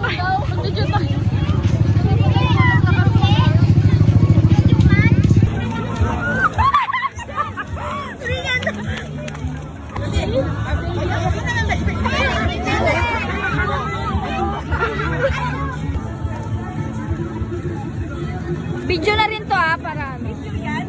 Mag-video tayo. Video na rin to para ano. Video yan?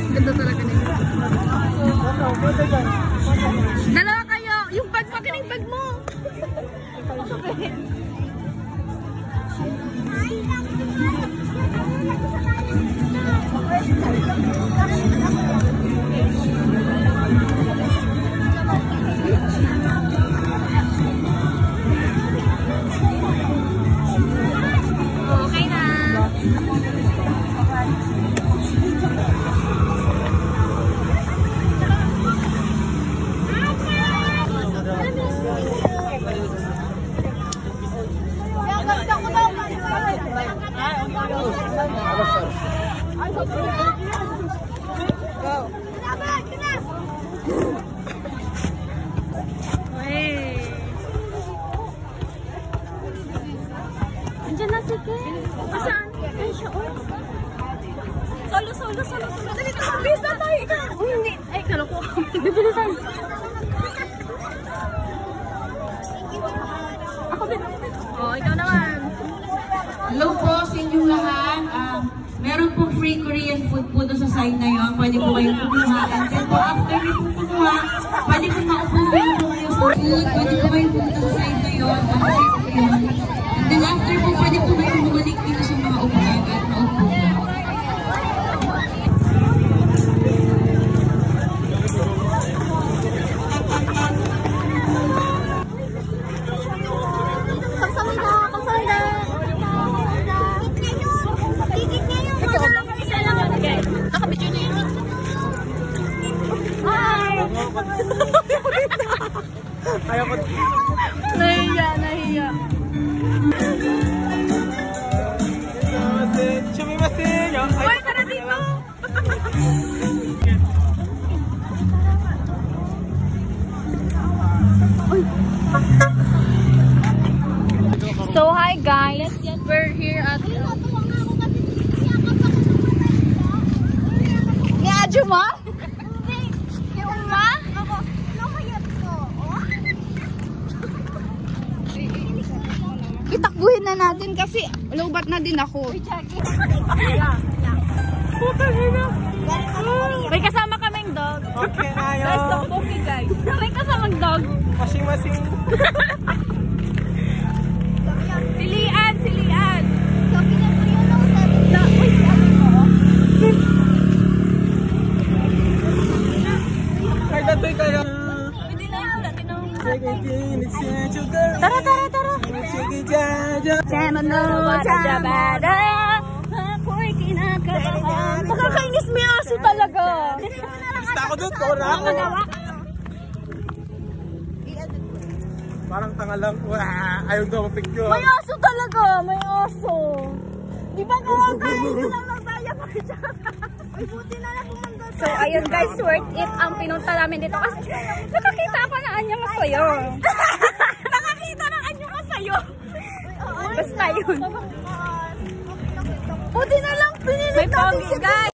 Ganda talaga nito. Dalawa kayo. Yung bag mo, kining bag mo. Okay na. Andiyan na si Ken. Saan? Ay, siya, oh. Solo. Dali ka, mabilis na tayo. Hindi. Ay, kaloko. Bibilisan. Ako din. Oh, ikaw naman. Hello po sa inyong lahat. Meron pong free Korean food po doon sa side na yun. Pwede po kayong kumuha. And then po, after nyo pong kumuha, pwede po maupo po kayo sa food. Pwede po kayong pumunta sa side na yun. And then after po, pwede po kayong bumalik dito sa mga upuan at maupo. Ayoko. Nahiya. Uy, tara dito. So, hi guys. We're here at... Ni Ajuma? Itakbuhin na natin kasi lobat na din ako. May kasama kaming dog. Okay na yun. Guys, dog okay guys. May kasamang dog. Masing-masing. Silian. Ay, datoy kayo. Pwede na yun. Dati nung... Tara. Ako'y kinakabahan. Nakakainis may aso talaga. Basta ako doon, tora ako. Parang tanga lang. Ayaw daw mapicture. May aso talaga. May aso. Di ba nakakainis lang ng tayo ko dyan? Ay, buti na lang kumanda. So, ayun guys, worth it ang pinunta namin dito. Kasi nakakita ako na anyang masayo. Nakakita ng anyang masayo. Basta yun. Buti na lang pinilit natin si guys.